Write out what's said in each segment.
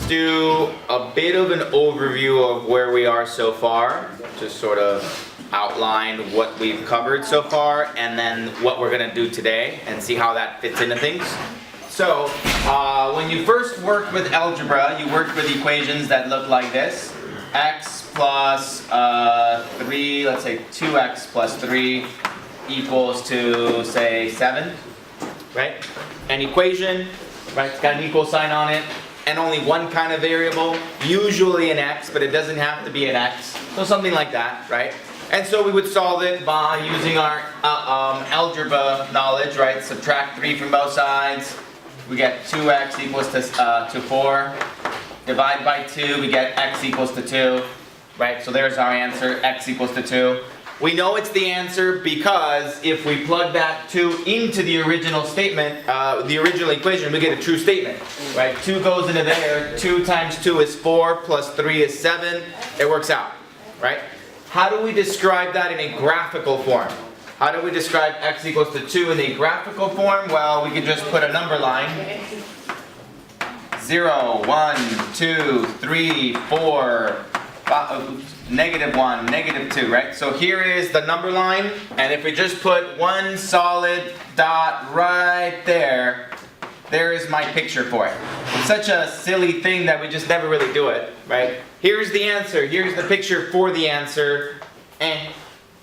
let's do a bit of an overview of where we are so far. Just sort of outline what we've covered so far and then what we're going to do today and see how that fits into things. So, when you first worked with algebra, you worked with equations that look like this. X plus 3, let's say 2x plus 3 equals to, say, 7, right? An equation, right, it's got an equal sign on it, and only one kind of variable, usually an x, but it doesn't have to be an x, so something like that, right? And so we would solve it by using our algebra knowledge, right? Subtract 3 from both sides, we get 2x equals to 4. Divide by 2, we get x equals to 2, right? So there's our answer, x equals to 2. We know it's the answer because if we plug that 2 into the original statement, the original equation, we get a true statement, right? 2 goes into there, 2 times 2 is 4, plus 3 is 7, it works out, right? How do we describe that in a graphical form? How do we describe x equals to 2 in a graphical form? Well, we could just put a number line. 0, 1, 2, 3, 4, 5, negative 1, negative 2, right? So here is the number line, and if we just put one solid dot right there, there is my picture for it. It's such a silly thing that we just never really do it, right? Here's the answer, here's the picture for the answer,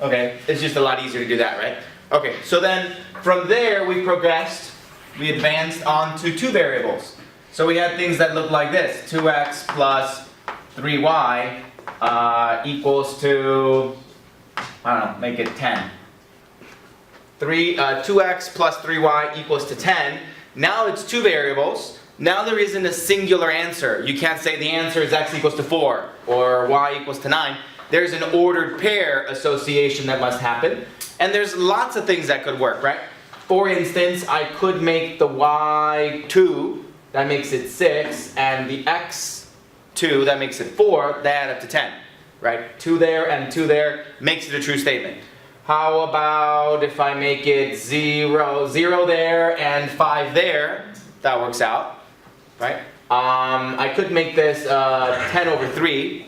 okay, it's just a lot easier to do that, right? Okay, so then from there we progressed, we advanced on to 2 variables. So we had things that looked like this, 2x plus 3y equals to, I don't know, make it 10. 2x plus 3y equals to 10. Now it's 2 variables. Now there isn't a singular answer. You can't say the answer is x equals to 4 or y equals to 9. There's an ordered pair association that must happen. And there's lots of things that could work, right? For instance, I could make the y2, that makes it 6, and the x2, that makes it 4, they add up to 10, right? 2 there and 2 there makes it a true statement. How about if I make it 0, 0 there and 5 there, that works out, right? I could make this 10 over 3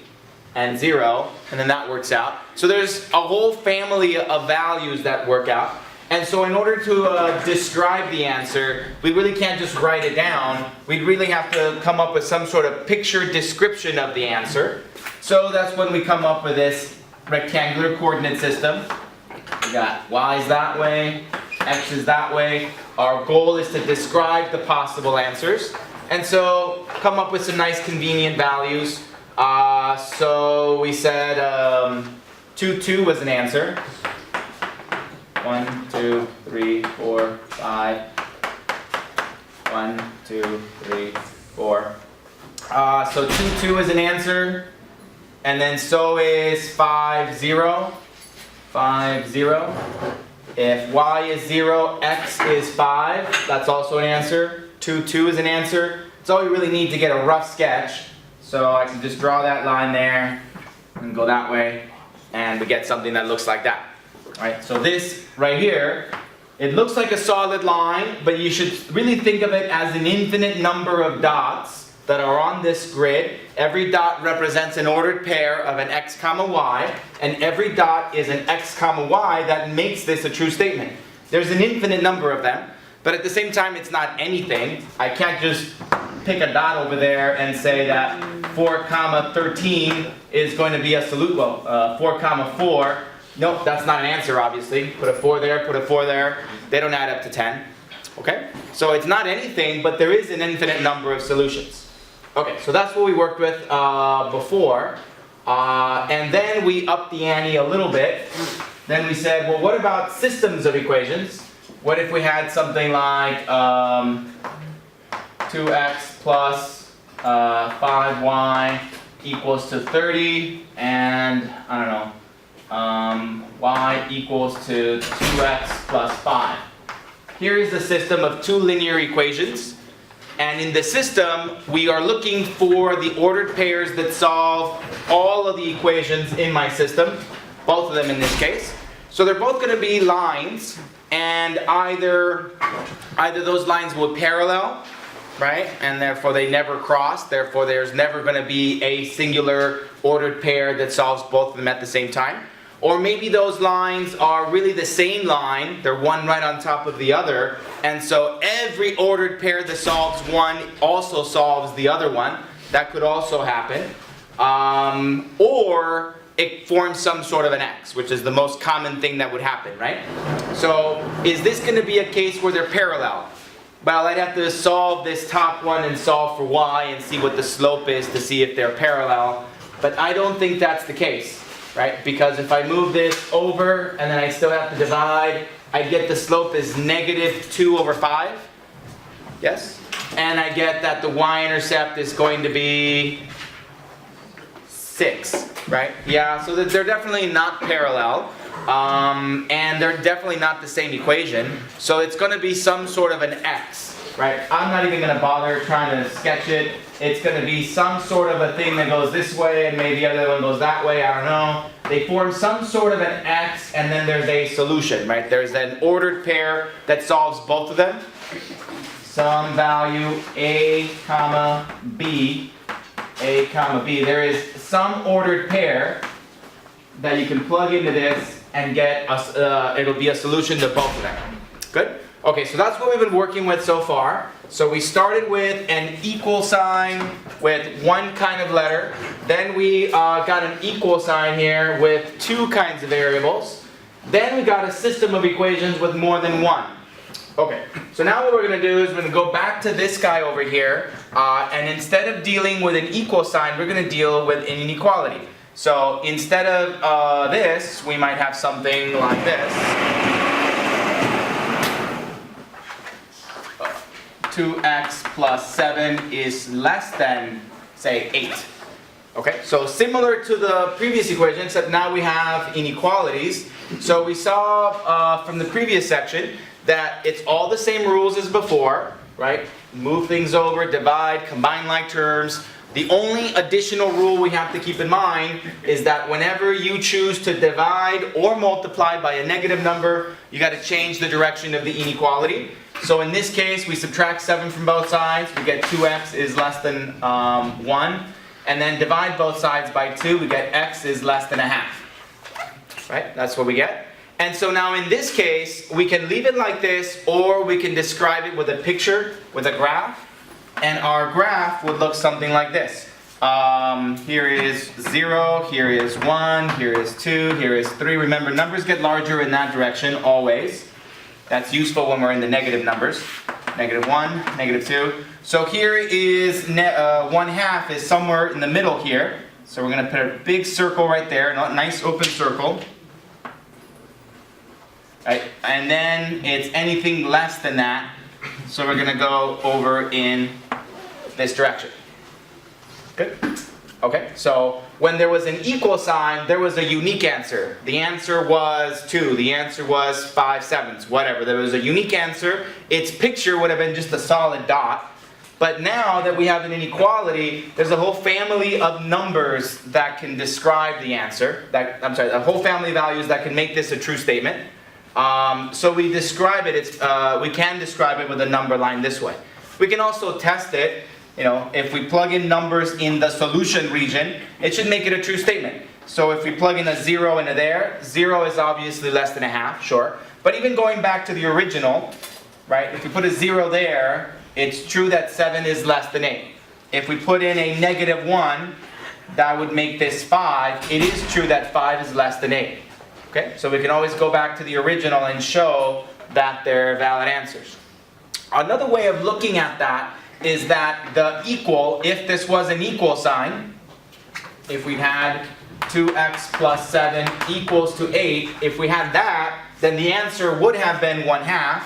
and 0, and then that works out. So there's a whole family of values that work out. And so in order to describe the answer, we really can't just write it down. We'd really have to come up with some sort of picture description of the answer. So that's when we come up with this rectangular coordinate system. We got y is that way, x is that way. Our goal is to describe the possible answers. And so come up with some nice convenient values. So we said 2, 2 was an answer. 1, 2, 3, 4, 5. 1, 2, 3, 4. So 2, 2 is an answer. And then so is 5, 0. 5, 0. If y is 0, x is 5. That's also an answer. 2, 2 is an answer. So we really need to get a rough sketch. So I can just draw that line there and go that way. And we get something that looks like that. Right, so this right here, it looks like a solid line, but you should really think of it as an infinite number of dots that are on this grid. Every dot represents an ordered pair of an x comma y, and every dot is an x comma y that makes this a true statement. There's an infinite number of them, but at the same time it's not anything. I can't just pick a dot over there and say that 4 comma 13 is going to be a solution, 4 comma 4. Nope, that's not an answer, obviously. Put a 4 there, put a 4 there. They don't add up to 10. Okay? So it's not anything, but there is an infinite number of solutions. Okay, so that's what we worked with before. And then we upped the ante a little bit. Then we said, well, what about systems of equations? What if we had something like 2x plus 5y equals to 30, and I don't know, y equals to 2x plus 5. Here is a system of 2 linear equations, and in the system we are looking for the ordered pairs that solve all of the equations in my system, both of them in this case. So they're both going to be lines, and either those lines will parallel right? And therefore they never cross, therefore there's never going to be a singular ordered pair that solves both of them at the same time. Or maybe those lines are really the same line, they're one right on top of the other, and so every ordered pair that solves one also solves the other one. That could also happen. Or it forms some sort of an X, which is the most common thing that would happen, right? So is this going to be a case where they're parallel? Well, I'd have to solve this top one and solve for y and see what the slope is to see if they're parallel. But I don't think that's the case, right? Because if I move this over and then I still have to divide, I get the slope is -2/5. Yes? And I get that the y-intercept is going to be 6, right? Yeah, so that they're definitely not parallel. And they're definitely not the same equation. So it's going to be some sort of an X, right? I'm not even going to bother trying to sketch it. It's going to be some sort of a thing that goes this way and maybe the other one goes that way. I don't know. They form some sort of an X and then there's a solution, right? There's an ordered pair that solves both of them. Some value A, comma, B. A, comma, B. There is some ordered pair that you can plug into this and get it'll be a solution to both of them. Good? Okay, so that's what we've been working with so far. So we started with an equal sign with one kind of letter. Then we got an equal sign here with two kinds of variables. Then we got a system of equations with more than one. Okay, so now what we're going to do is we're going to go back to this guy over here, and instead of dealing with an equal sign, we're going to deal with an inequality. So instead of this, we might have something like this. 2x plus 7 is less than, say, 8. Okay, so similar to the previous equation, except now we have inequalities. So we saw from the previous section that it's all the same rules as before, right? Move things over, divide, combine like terms. The only additional rule we have to keep in mind is that whenever you choose to divide or multiply by a negative number, you got to change the direction of the inequality. So in this case, we subtract 7 from both sides. We get 2x is less than 1. And then divide both sides by 2. We get x is less than 1/2. Right? That's what we get. And so now in this case, we can leave it like this, or we can describe it with a picture, with a graph. And our graph would look something like this. Here is 0, here is 1, here is 2, here is 3. Remember, numbers get larger in that direction always. That's useful when we're in the negative numbers. -1, -2. So here is 1/2 is somewhere in the middle here. So we're going to put a big circle right there, a nice open circle. Right? And then it's anything less than that. So we're going to go over in this direction. Good? Okay, so when there was an equal sign, there was a unique answer. The answer was 2, the answer was 5/7, whatever. There was a unique answer. Its picture would have been just a solid dot. But now that we have an inequality, there's a whole family of numbers that can describe the answer. A whole family of values that can make this a true statement. So we describe it, we can describe it with a number line this way. We can also test it, if we plug in numbers in the solution region, it should make it a true statement. So if we plug in a 0 into there, 0 is obviously less than 1/2, sure. But even going back to the original, right, if we put a 0 there, it's true that 7 is less than 8. If we put in a -1, that would make this 5. It is true that 5 is less than 8. Okay, so we can always go back to the original and show that they're valid answers. Another way of looking at that is that the equal, if this was an equal sign, if we had 2x plus 7 equals to 8, if we had that, then the answer would have been 1/2,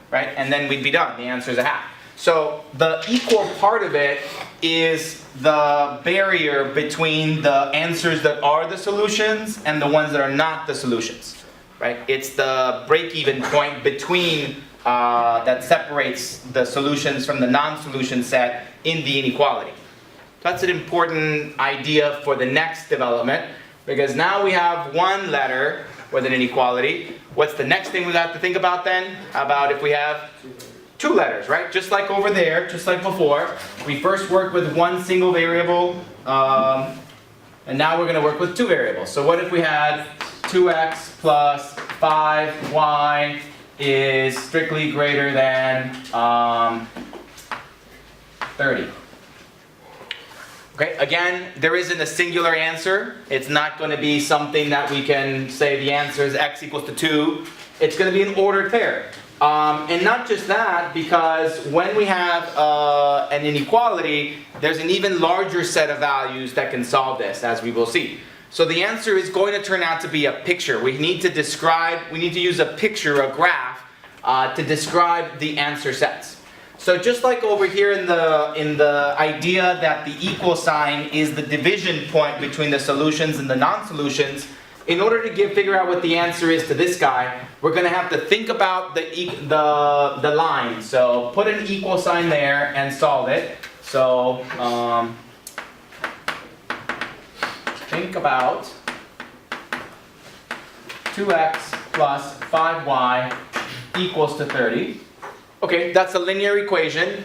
right? And then we'd be done. The answer is 1/2. So the equal part of it is the barrier between the answers that are the solutions and the ones that are not the solutions, right? It's the break-even point between that separates the solutions from the non-solution set in the inequality. That's an important idea for the next development, because now we have one letter with an inequality. What's the next thing we have to think about then? How about if we have two letters, right? Just like over there, just like before. We first worked with one single variable, and now we're going to work with two variables. So what if we had 2x plus 5y is strictly greater than 30? Okay, again, there isn't a singular answer. It's not going to be something that we can say the answer is x equals to 2. It's going to be an ordered pair. And not just that, because when we have an inequality, there's an even larger set of values that can solve this, as we will see. So the answer is going to turn out to be a picture. We need to use a picture, a graph, to describe the answer sets. So just like over here in the idea that the equal sign is the division point between the solutions and the non-solutions, in order to figure out what the answer is to this guy, we're going to have to think about the line. So put an equal sign there and solve it. So think about 2x plus 5y equals to 30. Okay, that's a linear equation.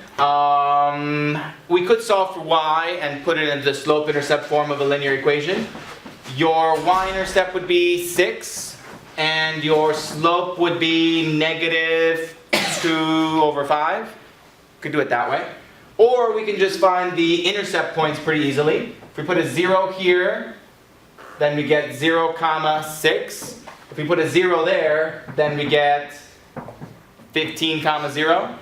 We could solve for y and put it into the slope-intercept form of a linear equation. Your y-intercept would be 6, and your slope would be negative 2/5. Could do it that way. Or we can just find the intercept points pretty easily. If we put a 0 here, then we get 0, 6. If we put a 0 there, then we get 15, 0.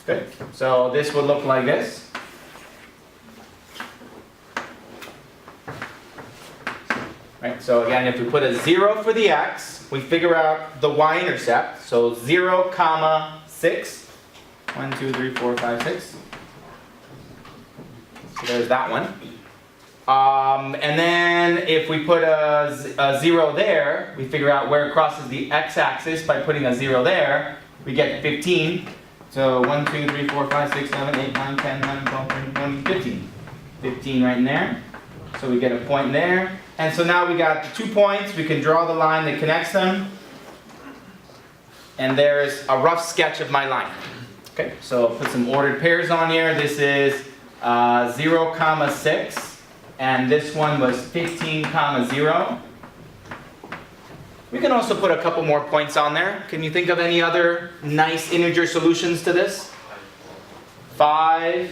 Good. So this would look like this. Right, so again, if we put a 0 for the x, we figure out the y-intercept. So 0, 6. 1, 2, 3, 4, 5, 6. So there's that one. And then if we put a 0 there, we figure out where it crosses the x-axis by putting a 0 there. We get 15. So 1, 2, 3, 4, 5, 6, 7, 8, 9, 10, 11, 12, 13, 14, 15. 15 right in there. So we get a point there. And so now we got the 2 points. We can draw the line that connects them. And there's a rough sketch of my line. Okay, so put some ordered pairs on here. This is 0, 6. And this one was 15, 0. We can also put a couple more points on there. Can you think of any other nice integer solutions to this? 5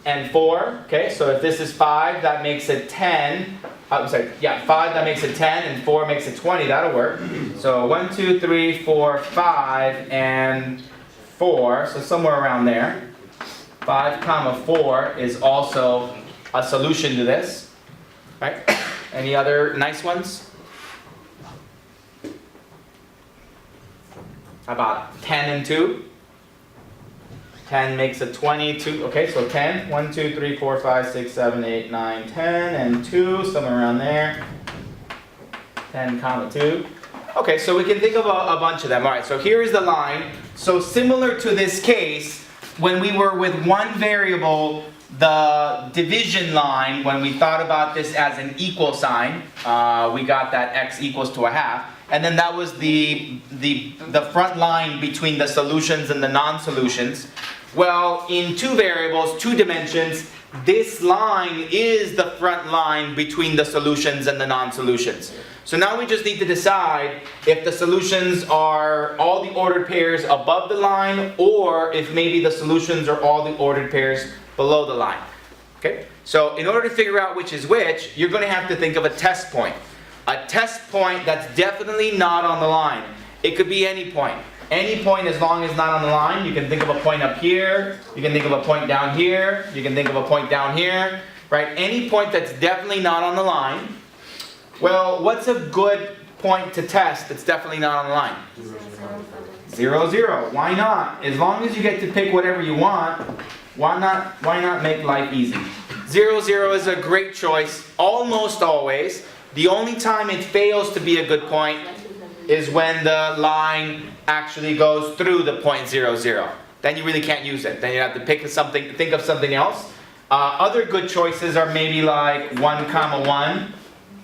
and 4. Okay, so if this is 5, that makes it 10. I'm sorry, yeah, 5, that makes it 10, and 4 makes it 20. That'll work. So 1, 2, 3, 4, 5, and 4. So somewhere around there. 5, 4 is also a solution to this. Right? Any other nice ones? How about 10 and 2? 10 makes a 22. Okay, so 10. 1, 2, 3, 4, 5, 6, 7, 8, 9, 10, and 2, somewhere around there. 10, 2. Okay, so we can think of a bunch of them. All right, so here is the line. So similar to this case, when we were with one variable, the division line, when we thought about this as an equal sign, we got that x equals to a half. And then that was the front line between the solutions and the non-solutions. Well, in two variables, 2 dimensions, this line is the front line between the solutions and the non-solutions. So now we just need to decide if the solutions are all the ordered pairs above the line, or if maybe the solutions are all the ordered pairs below the line. Okay? So in order to figure out which is which, you're going to have to think of a test point. A test point that's definitely not on the line. It could be any point. Any point as long as not on the line. You can think of a point up here. You can think of a point down here. You can think of a point down here. Right? Any point that's definitely not on the line. Well, what's a good point to test that's definitely not on the line? 0, 0. Why not? As long as you get to pick whatever you want, why not make life easy? 0, 0 is a great choice almost always. The only time it fails to be a good point is when the line actually goes through the point 0, 0. Then you really can't use it. Then you have to think of something else. Other good choices are maybe like 1, 1.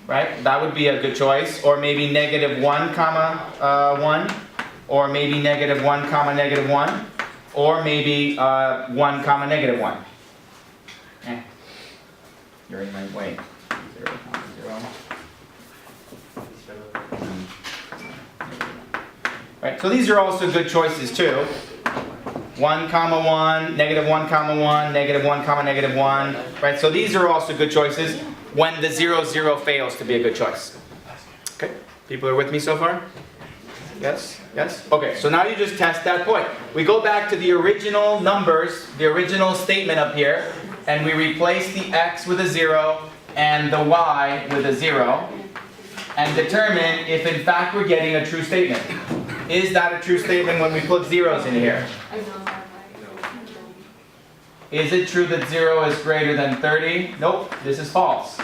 Right? That would be a good choice. Or maybe -1, 1. Or maybe -1, -1. or maybe 1 comma negative 1. You're in my way. 0 comma 0. Right, so these are also good choices too. 1 comma 1, negative 1 comma 1, negative 1 comma negative 1. Right, so these are also good choices when the 0, 0 fails to be a good choice. Okay, people are with me so far? Yes? Yes? Okay, so now you just test that point. We go back to the original numbers, the original statement up here, and we replace the x with a 0 and the y with a 0, and determine if in fact we're getting a true statement. Is that a true statement when we put zeros in here? Is it true that 0 is greater than 30? Nope, this is false.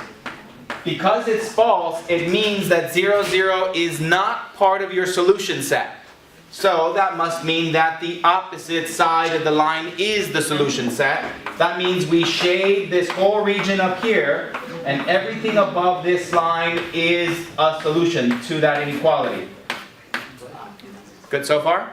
Because it's false, it means that 0, 0 is not part of your solution set. So that must mean that the opposite side of the line is the solution set. That means we shade this whole region up here, and everything above this line is a solution to that inequality. Good so far?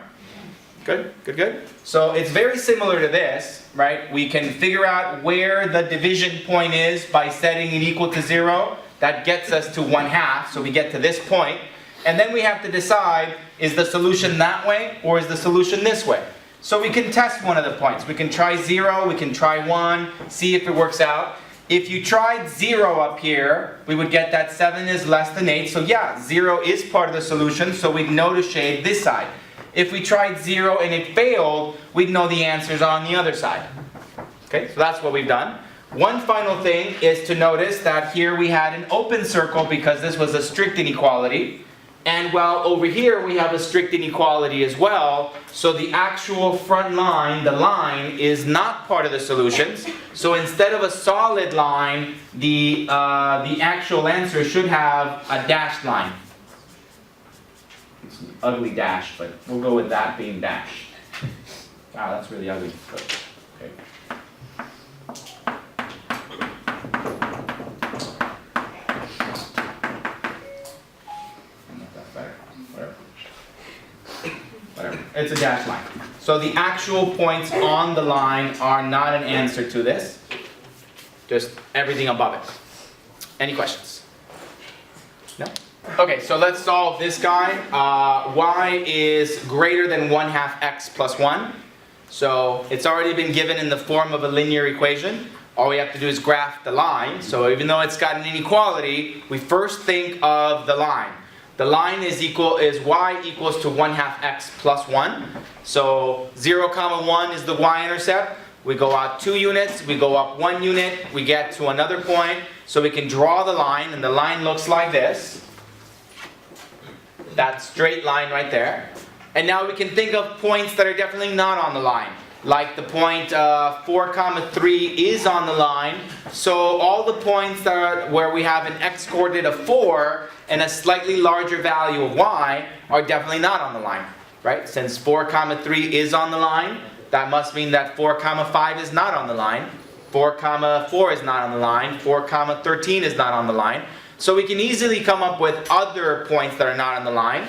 Good, good, good. So it's very similar to this, right? We can figure out where the division point is by setting it equal to 0. That gets us to 1/2, so we get to this point. And then we have to decide, is the solution that way or is the solution this way? So we can test one of the points. We can try 0, we can try 1, see if it works out. If you tried 0 up here, we would get that 7 is less than 8. So yeah, 0 is part of the solution, so we'd know to shade this side. If we tried 0 and it failed, we'd know the answer's on the other side. Okay, so that's what we've done. One final thing is to notice that here we had an open circle because this was a strict inequality. And while over here we have a strict inequality as well, so the actual front line, the line, is not part of the solutions. So instead of a solid line, the actual answer should have a dashed line. It's an ugly dash, but we'll go with that being dash. Wow, that's really ugly. Okay. Whatever. It's a dashed line. So the actual points on the line are not an answer to this. Just everything above it. Any questions? No? Okay, so let's solve this guy. Y is greater than 1/2 x plus 1. So it's already been given in the form of a linear equation. All we have to do is graph the line. So even though it's got an inequality, we first think of the line. The line is y equals to 1/2 x plus 1. So 0 comma 1 is the y-intercept. We go out 2 units, we go up 1 unit, we get to another point. So we can draw the line, and the line looks like this. That straight line right there. And now we can think of points that are definitely not on the line. Like the point 4 comma 3 is on the line. So all the points that are where we have an x-coordinate of 4 and a slightly larger value of y are definitely not on the line, right? Since 4 comma 3 is on the line, that must mean that 4 comma 5 is not on the line. 4 comma 4 is not on the line. 4 comma 13 is not on the line. So we can easily come up with other points that are not on the line.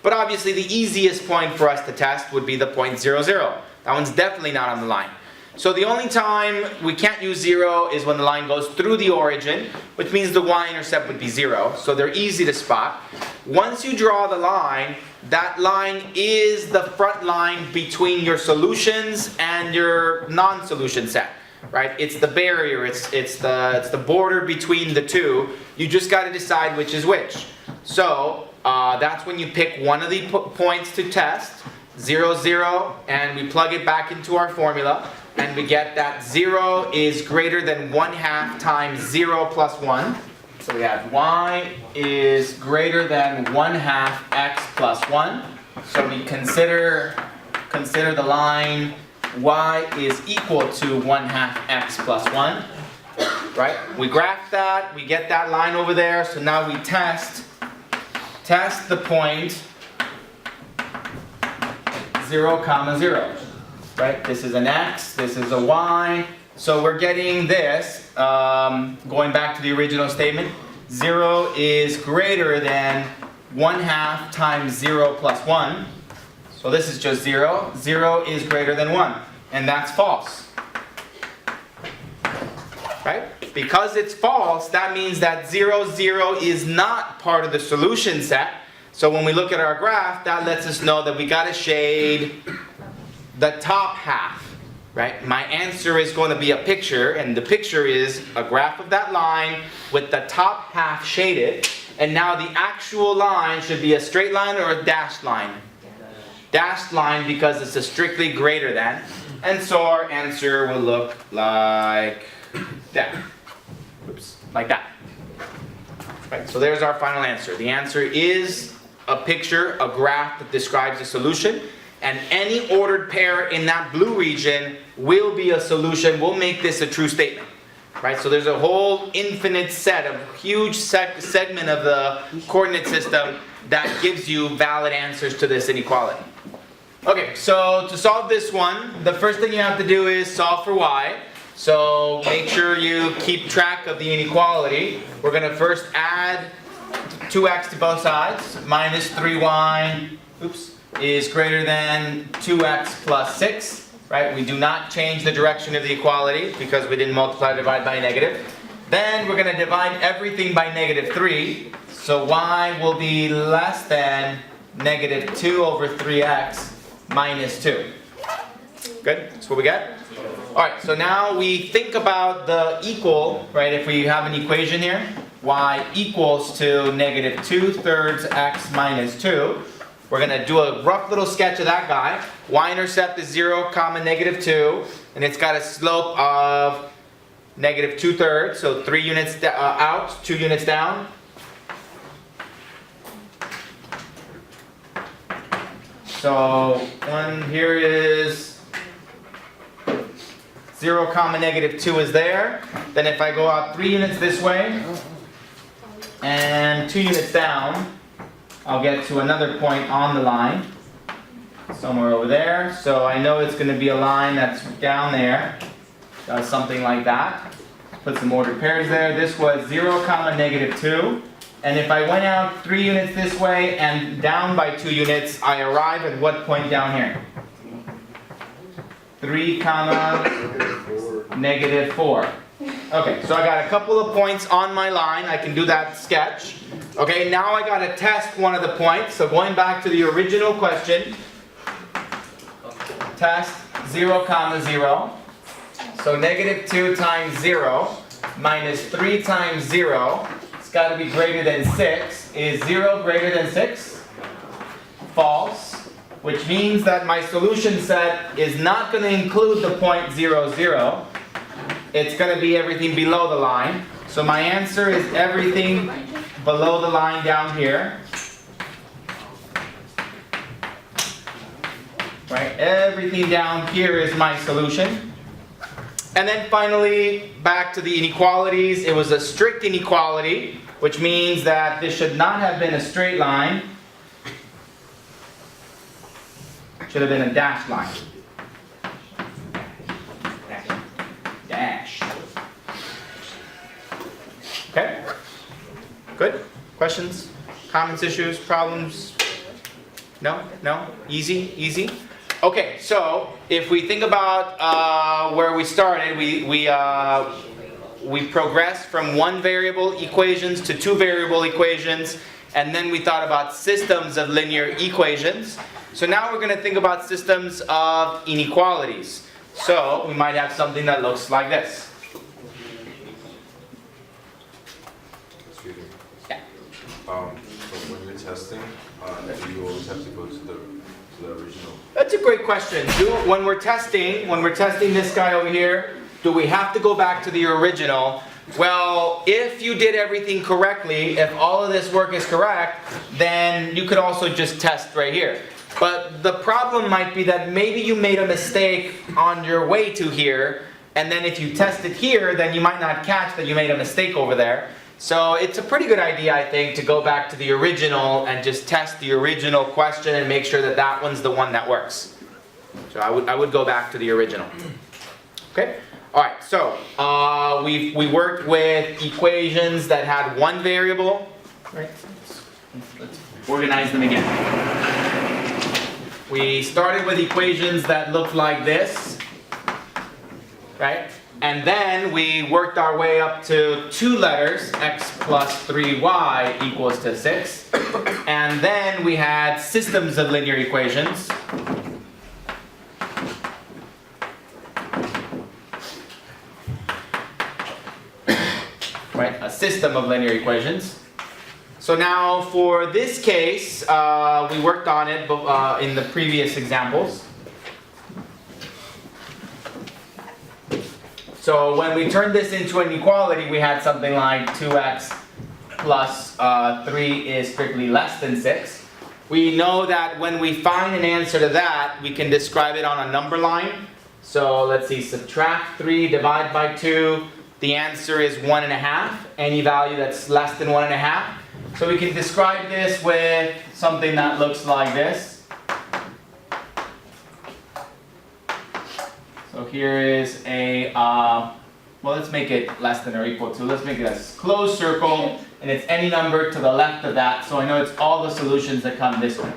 But obviously the easiest point for us to test would be the point 0, 0. That one's definitely not on the line. So the only time we can't use 0 is when the line goes through the origin, which means the y-intercept would be 0. So they're easy to spot. Once you draw the line, that line is the front line between your solutions and your non-solution set. Right? It's the barrier, it's the border between the two. You just got to decide which is which. So that's when you pick one of the points to test, 0, 0, and we plug it back into our formula, and we get that 0 is greater than 1/2 times 0 plus 1. So we have y is greater than 1/2 x plus 1. So we consider the line y is equal to 1/2 x plus 1. Right? We graph that, we get that line over there, so now we test the point 0 comma 0. Right? This is an x, this is a y. So we're getting this, going back to the original statement, 0 is greater than 1/2 times 0 plus 1. So this is just 0. 0 is greater than 1. And that's false. Right? Because it's false, that means that 0, 0 is not part of the solution set. So when we look at our graph, that lets us know that we got to shade the top half. Right? My answer is going to be a picture, and the picture is a graph of that line with the top half shaded. And now the actual line should be a straight line or a dashed line. Dashed line because it's a strictly greater than. And so our answer will look like that. Oops, like that. Right, so there's our final answer. The answer is a picture, a graph that describes a solution. And any ordered pair in that blue region will be a solution. We'll make this a true statement. Right? So there's a whole infinite set, a huge segment of the coordinate system that gives you valid answers to this inequality. Okay, so to solve this one, the first thing you have to do is solve for y. So make sure you keep track of the inequality. We're going to first add 2x to both sides. Minus 3y, is greater than 2x plus 6. Right? We do not change the direction of the equality because we didn't multiply or divide by a negative. Then we're going to divide everything by negative 3. So y will be less than negative 2 over 3x minus 2. Good? That's what we get? Alright, so now we think about the equal, right? If we have an equation here, y equals to negative 2/3 x minus 2. We're going to do a rough little sketch of that guy. Y-intercept is 0, negative 2. And it's got a slope of negative 2/3. So 3 units out, 2 units down. So one here is 0, negative 2 is there. Then if I go out 3 units this way and 2 units down, I'll get to another point on the line, somewhere over there. So I know it's going to be a line that's down there, does something like that. Put some ordered pairs there. This was 0, negative 2. And if I went out 3 units this way and down by 2 units, I arrive at what point down here? 3, negative 4. Okay, so I got a couple of points on my line. I can do that sketch. Okay, now I got to test one of the points. So going back to the original question, test 0, 0. So negative 2 times 0 minus 3 times 0, it's got to be greater than 6. Is 0 greater than 6? False. Which means that my solution set is not going to include the point 0, 0. It's going to be everything below the line. So my answer is everything below the line down here. Right? Everything down here is my solution. And then finally, back to the inequalities. It was a strict inequality, which means that this should not have been a straight line. It should have been a dashed line. Dash. Okay? Good? Questions? Comments, issues, problems? No? No? Easy? Easy? Okay, so if we think about where we started, we progressed from 1 variable equations to 2 variable equations, and then we thought about systems of linear equations. So now we're going to think about systems of inequalities. So we might have something that looks like this. Excuse me. Yeah. So when you're testing, do you always have to go to the original? That's a great question. When we're testing this guy over here, do we have to go back to the original? Well, if you did everything correctly, if all of this work is correct, then you could also just test right here. But the problem might be that maybe you made a mistake on your way to here, and then if you test it here, then you might not catch that you made a mistake over there. So it's a pretty good idea, I think, to go back to the original and just test the original question and make sure that that one's the one that works. So I would go back to the original. Okay? Alright, so we worked with equations that had 1 variable. Right? Let's organize them again. we started with equations that looked like this, right? And then we worked our way up to 2 letters, x plus 3y equals to 6. And then we had systems of linear equations. Right, a system of linear equations. So now for this case, we worked on it in the previous examples. So when we turned this into an equality, we had something like 2x plus 3 is strictly less than 6. We know that when we find an answer to that, we can describe it on a number line. So let's see, subtract 3, divide by 2. The answer is 1.5. Any value that's less than 1.5. So we can describe this with something that looks like this. So here is a, well, let's make it less than or equal to. Let's make it a closed circle, and it's any number to the left of that. So I know it's all the solutions that come this way,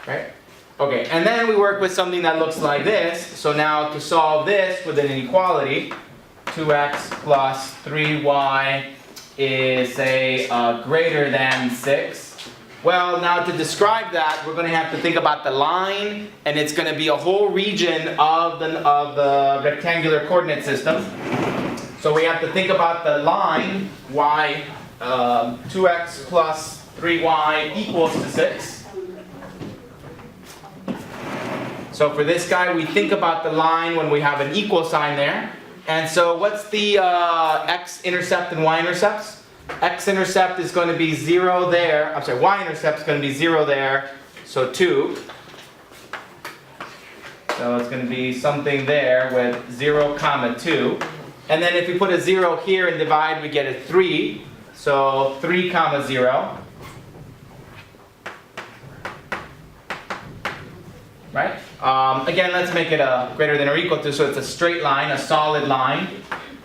right? Okay, and then we work with something that looks like this. So now to solve this with an inequality, 2x plus 3y is a greater than 6. Well, now to describe that, we're going to have to think about the line, and it's going to be a whole region of the rectangular coordinate system. So we have to think about the line y, 2x plus 3y equals to 6. So for this guy, we think about the line when we have an equal sign there. And so what's the x-intercept and y-intercepts? X-intercept is going to be 0 there. I'm sorry, y-intercept is going to be 0 there. So 2. So it's going to be something there with 0, comma 2. And then if we put a 0 here and divide, we get a 3. So 3, comma 0. Right? Again, let's make it a greater than or equal to, so it's a straight line, a solid line.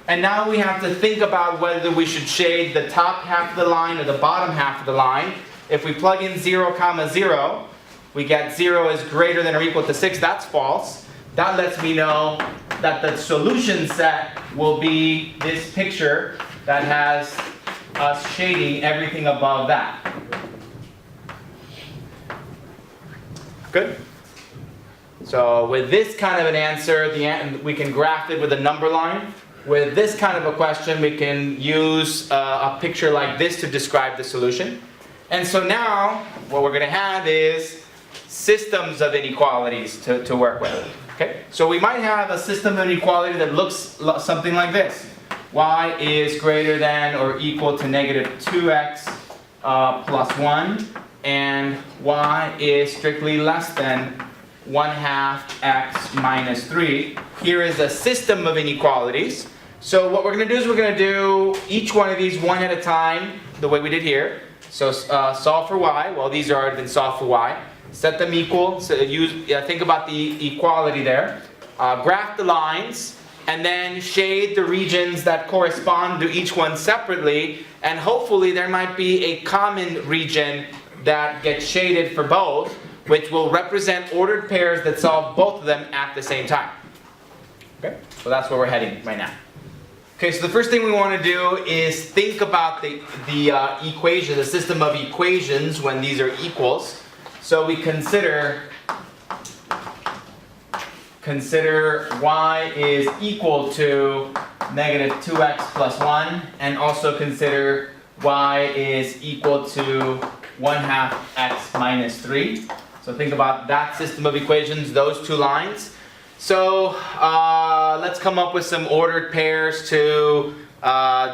And now we have to think about whether we should shade the top half of the line or the bottom half of the line. If we plug in 0, comma 0, we get 0 is greater than or equal to 6. That's false. That lets me know that the solution set will be this picture that has us shading everything above that. Good? So with this kind of an answer, we can graph it with a number line. With this kind of a question, we can use a picture like this to describe the solution. And so now, what we're going to have is systems of inequalities to work with. Okay? So we might have a system of inequality that looks something like this. Y is greater than or equal to negative 2x plus 1. And y is strictly less than 1/2 x minus 3. Here is a system of inequalities. So what we're going to do is we're going to do each one of these one at a time, the way we did here. So solve for y. Well, these are already been solved for y. Set them equal. So think about the equality there. Graph the lines, and then shade the regions that correspond to each one separately. And hopefully there might be a common region that gets shaded for both, which will represent ordered pairs that solve both of them at the same time. Okay, so that's where we're heading right now. Okay, so the first thing we want to do is think about the equation, the system of equations when these are equals. So we consider y is equal to negative 2x plus 1, and also consider y is equal to 1/2 x minus 3. So think about that system of equations, those two lines. So let's come up with some ordered pairs to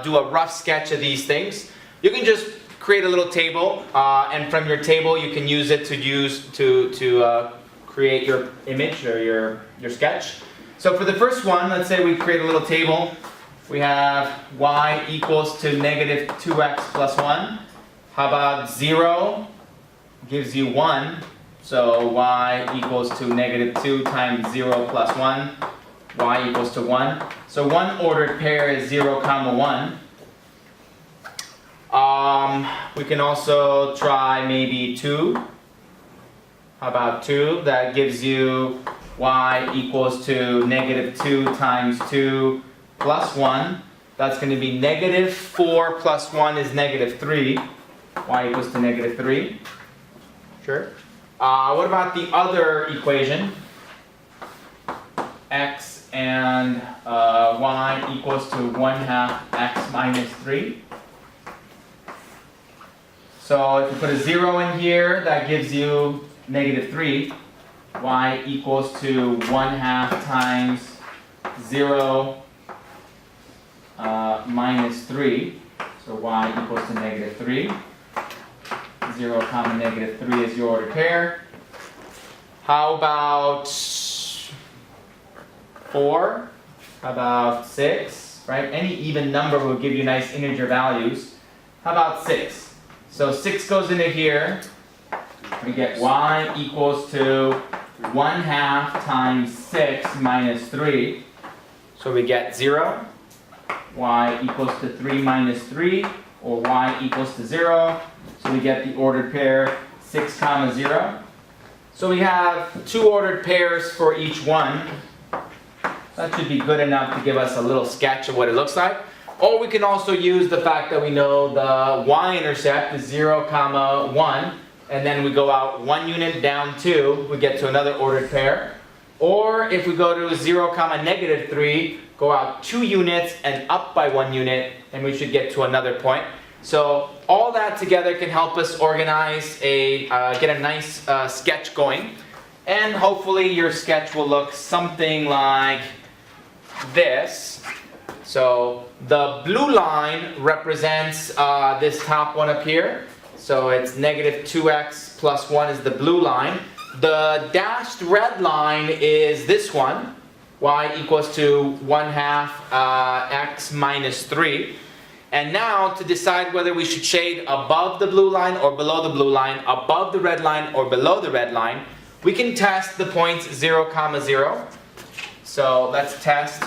do a rough sketch of these things. You can just create a little table, and from your table you can use it to create your image or your sketch. So for the first one, let's say we create a little table. We have y equals to negative 2x plus 1. How about 0 gives you 1. So y equals to negative 2 times 0 plus 1. Y equals to 1. So one ordered pair is 0, comma 1. We can also try maybe 2. How about 2? That gives you y equals to negative 2 times 2 plus 1. That's going to be negative 4 plus 1 is negative 3. Y equals to negative 3. Sure. What about the other equation? X and y equals to 1/2 x minus 3. So if you put a 0 in here, that gives you negative 3. Y equals to 1/2 times 0 minus 3. So y equals to negative 3. 0 comma negative 3 is your ordered pair. How about 4? How about 6? Right? Any even number will give you nice integer values. How about 6? So 6 goes into here. We get y equals to 1/2 times 6 minus 3. So we get 0. Y equals to 3 minus 3, or y equals to 0. So we get the ordered pair 6 comma 0. So we have 2 ordered pairs for each one. That should be good enough to give us a little sketch of what it looks like. Or we can also use the fact that we know the y-intercept is 0 comma 1, and then we go out 1 unit down 2, we get to another ordered pair. Or if we go to 0 comma negative 3, go out 2 units and up by 1 unit, and we should get to another point. So all that together can help us organize get a nice sketch going. And hopefully your sketch will look something like this. So the blue line represents this top one up here. So it's negative 2x plus 1 is the blue line. The dashed red line is this one. Y equals to 1/2 x minus 3. And now to decide whether we should shade above the blue line or below the blue line, above the red line or below the red line, we can test the points 0 comma 0. So let's test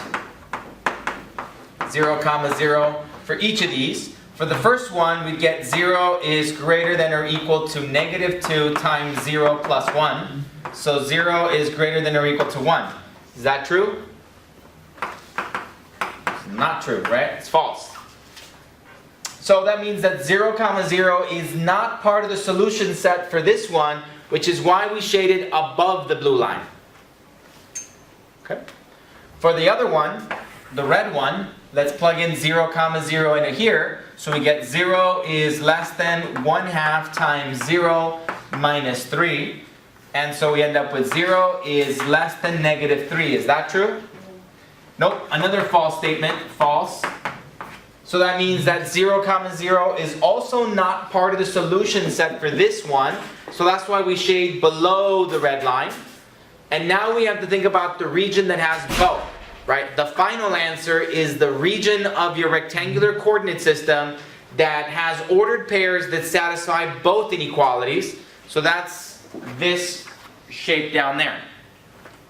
0 comma 0 for each of these. For the first one, we get 0 is greater than or equal to negative 2 times 0 plus 1. So 0 is greater than or equal to 1. Is that true? It's not true, right? It's false. So that means that 0 comma 0 is not part of the solution set for this one, which is why we shaded above the blue line. Okay. For the other one, the red one, let's plug in 0 comma 0 into here. So we get 0 is less than 1/2 times 0 minus 3. And so we end up with 0 is less than negative 3. Is that true? Nope. Another false statement. False. So that means that 0 comma 0 is also not part of the solution set for this one. So that's why we shade below the red line. And now we have to think about the region that has both. Right? The final answer is the region of your rectangular coordinate system that has ordered pairs that satisfy both inequalities. So that's this shape down there.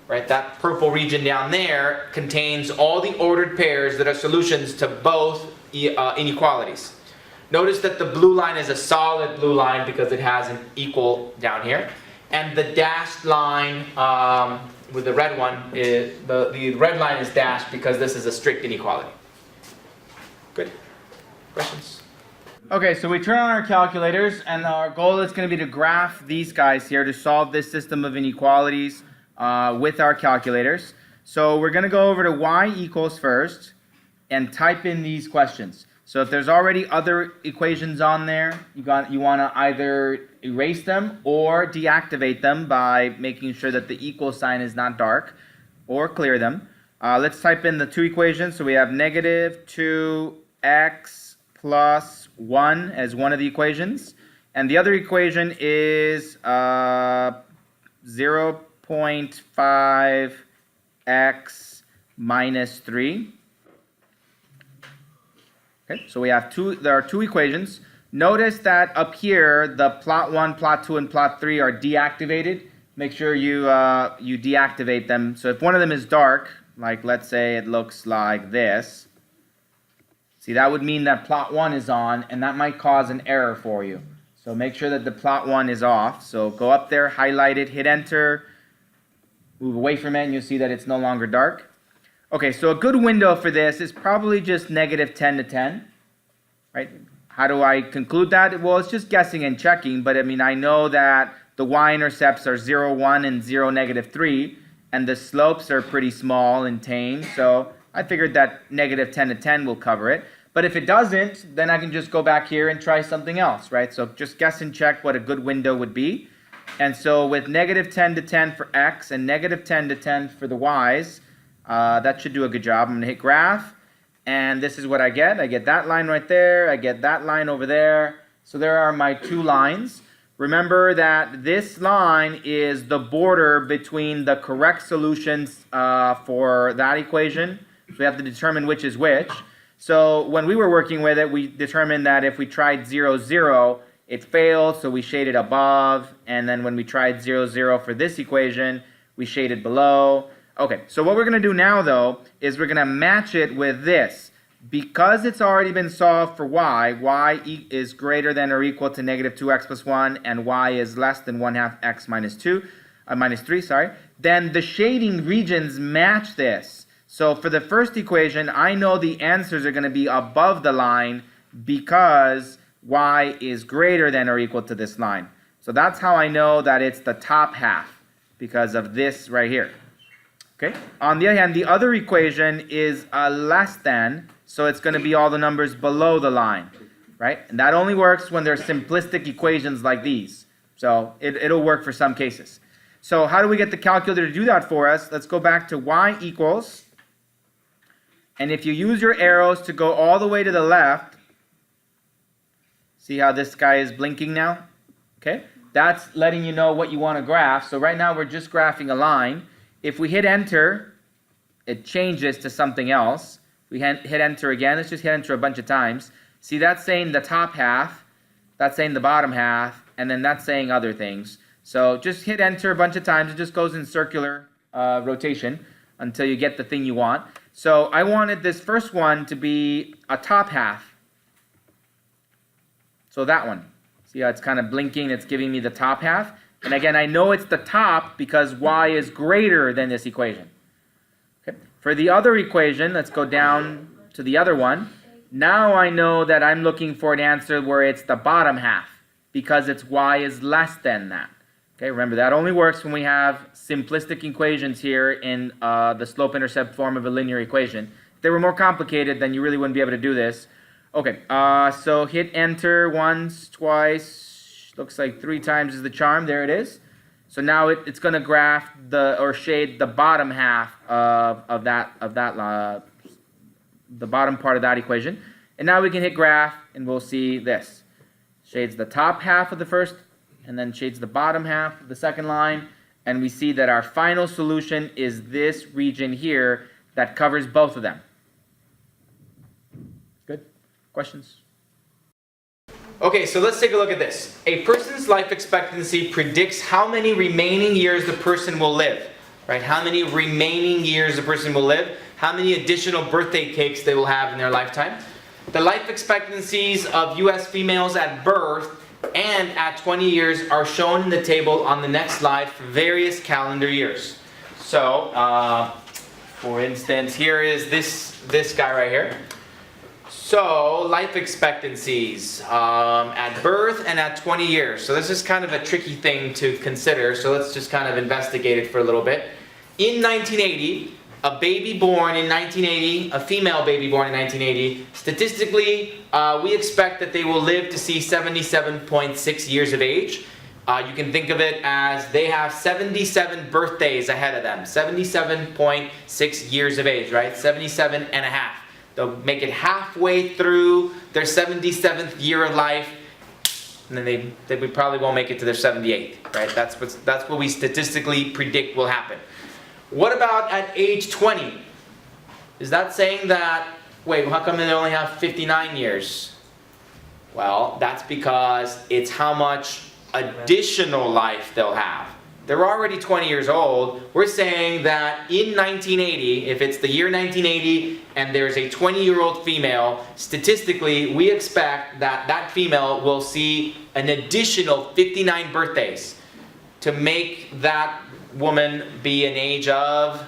Right? That purple region down there contains all the ordered pairs that are solutions to both inequalities. Notice that the blue line is a solid blue line because it has an equal down here. And the dashed line with the red one, the red line is dashed because this is a strict inequality. Good. Questions? Okay, so we turn on our calculators, and our goal is going to be to graph these guys here to solve this system of inequalities with our calculators. So we're going to go over to y equals first and type in these questions. So if there's already other equations on there, you want to either erase them or deactivate them by making sure that the equal sign is not dark, or clear them. Let's type in the two equations. So we have negative 2x plus 1 as one of the equations. And the other equation is 0.5x minus 3. Okay, so we have there are two equations. Notice that up here, the plot 1, plot 2, and plot 3 are deactivated. Make sure you deactivate them. So if one of them is dark, like let's say it looks like this, see, that would mean that plot 1 is on, and that might cause an error for you. So make sure that the plot 1 is off. So go up there, highlight it, hit enter, move away from it, and you'll see that it's no longer dark. Okay, so a good window for this is probably just -10 to 10, right? How do I conclude that? Well, it's just guessing and checking, but I mean, I know that the y-intercepts are 0, 1, and 0, -3, and the slopes are pretty small and tame, so I figured that -10 to 10 will cover it. But if it doesn't, then I can just go back here and try something else, right? So just guess and check what a good window would be. And so with -10 to 10 for x and -10 to 10 for the y's, that should do a good job. I'm going to hit graph, and this is what I get. I get that line right there. I get that line over there. So there are my 2 lines. Remember that this line is the border between the correct solutions for that equation. So we have to determine which is which. So when we were working with it, we determined that if we tried 0, 0, it failed, so we shaded above. And then when we tried 0, 0 for this equation, we shaded below. Okay, so what we're going to do now, though, is we're going to match it with this. Because it's already been solved for y is greater than or equal to -2x plus 1, and y is less than 1/2 x minus 3, sorry, then the shading regions match this. So for the first equation, I know the answers are going to be above the line because y is greater than or equal to this line. So that's how I know that it's the top half, because of this right here. Okay. On the other hand, the other equation is a less than, so it's going to be all the numbers below the line, right? And that only works when there's simplistic equations like these. So it'll work for some cases. So how do we get the calculator to do that for us? Let's go back to y equals, and if you use your arrows to go all the way to the left, see how this guy is blinking now? Okay, that's letting you know what you want to graph. So right now we're just graphing a line. If we hit enter, it changes to something else. We hit enter again. Let's just hit enter a bunch of times. See, that's saying the top half, that's saying the bottom half, and then that's saying other things. So just hit enter a bunch of times. It just goes in circular rotation until you get the thing you want. So I wanted this first one to be a top half. So that one. See how it's kind of blinking? It's giving me the top half. And again, I know it's the top because y is greater than this equation. Okay. For the other equation, let's go down to the other one. Now I know that I'm looking for an answer where it's the bottom half because it's y is less than that. Okay, remember that only works when we have simplistic equations here in the slope-intercept form of a linear equation. If they were more complicated, then you really wouldn't be able to do this. Okay, so hit enter once, twice, looks like 3 times is the charm. There it is. So now it's going to graph or shade the bottom half of the bottom part of that equation. And now we can hit graph, and we'll see this. Shades the top half of the first, and then shades the bottom half of the second line, and we see that our final solution is this region here that covers both of them. Good? Questions? Okay, so let's take a look at this. A person's life expectancy predicts how many remaining years the person will live, right? How many remaining years the person will live, how many additional birthday cakes they will have in their lifetime. The life expectancies of U.S. females at birth and at 20 years are shown in the table on the next slide for various calendar years. So, for instance, here is this guy right here. So, life expectancies at birth and at 20 years. So this is kind of a tricky thing to consider, so let's just kind of investigate it for a little bit. In 1980, a baby born in 1980, a female baby born in 1980, statistically, we expect that they will live to see 77.6 years of age. You can think of it as they have 77 birthdays ahead of them. 77.6 years of age, right? 77 and a half. They'll make it halfway through their 77th year of life, and then they probably won't make it to their 78th, right? That's what we statistically predict will happen. What about at age 20? Is that saying that, wait, how come they only have 59 years? Well, that's because it's how much additional life they'll have, they're already 20 years old. We're saying that in 1980, if it's the year 1980 and there's a 20-year-old female, statistically we expect that that female will see an additional 59 birthdays to make that woman be an age of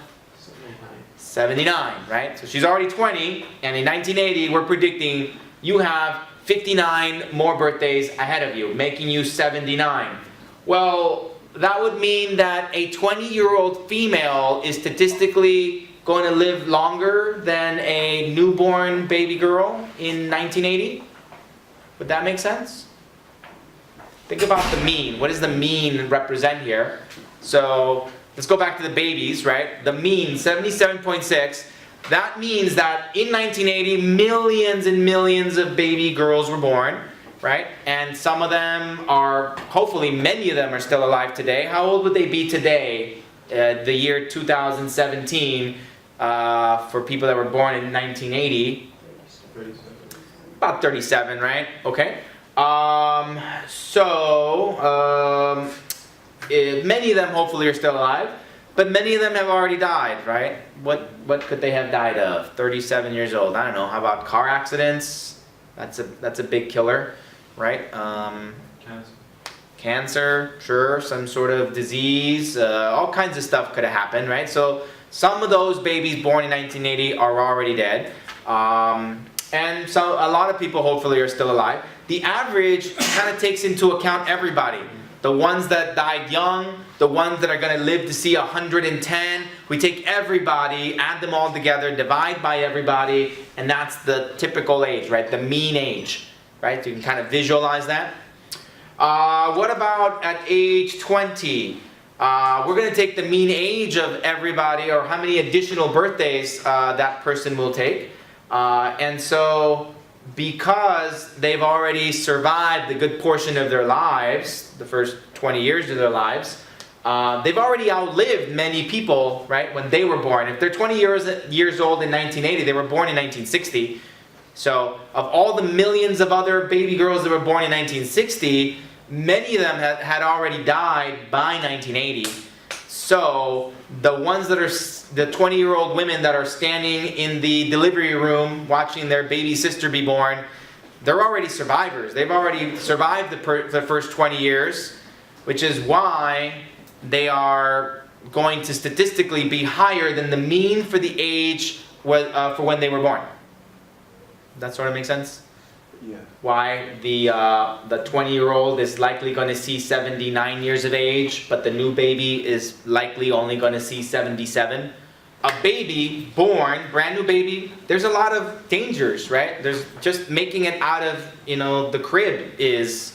79, right? So she's already 20, and in 1980 we're predicting you have 59 more birthdays ahead of you, making you 79. Well, that would mean that a 20-year-old female is statistically going to live longer than a newborn baby girl in 1980? Would that make sense? Think about the mean. What does the mean represent here? So let's go back to the babies, right? The mean, 77.6. That means that in 1980, millions and millions of baby girls were born, right? And some of them are, hopefully many of them are still alive today. How old would they be today, the year 2017, for people that were born in 1980? 37. About 37, right? Okay. Many of them hopefully are still alive, but many of them have already died, right? What could they have died of? 37 years old. I don't know. How about car accidents? That's a big killer, right? Cancer, sure. Some sort of disease. All kinds of stuff could have happened, right? So some of those babies born in 1980 are already dead. And so a lot of people hopefully are still alive. The average kind of takes into account everybody. The ones that died young, the ones that are going to live to see 110. We take everybody, add them all together, divide by everybody, and that's the typical age, right? The mean age, right? So you can kind of visualize that. What about at age 20? We're going to take the mean age of everybody, or how many additional birthdays that person will take. And so, because they've already survived a good portion of their lives, the first 20 years of their lives, they've already outlived many people, right, when they were born. If they're 20 years old in 1980, they were born in 1960. So, of all the millions of other baby girls that were born in 1960, many of them had already died by 1980. So, the ones that are the 20-year-old women that are standing in the delivery room watching their baby sister be born, they're already survivors. They've already survived the first 20 years, which is why they are going to statistically be higher than the mean for the age for when they were born. That sort of makes sense? Yeah. Why the 20-year-old is likely going to see 79 years of age, but the new baby is likely only going to see 77. A baby born, brand new baby, there's a lot of dangers, right? There's just making it out of, the crib is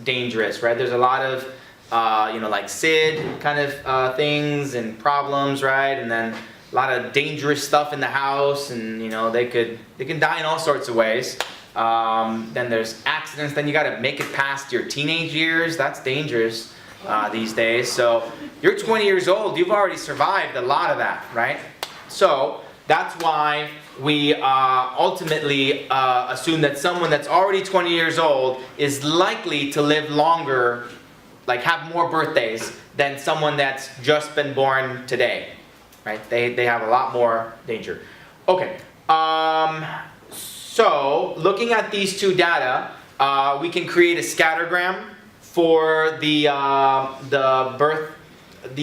dangerous, right? There's a lot of, like SID kind of things and problems, right? And then a lot of dangerous stuff in the house, and they can die in all sorts of ways. Then there's accidents. Then you got to make it past your teenage years. That's dangerous these days. So you're 20 years old. You've already survived a lot of that, right? So that's why we ultimately assume that someone that's already 20 years old is likely to live longer, like have more birthdays than someone that's just been born today, right? They have a lot more danger. Okay. So, looking at these two data, we can create a scattergram for the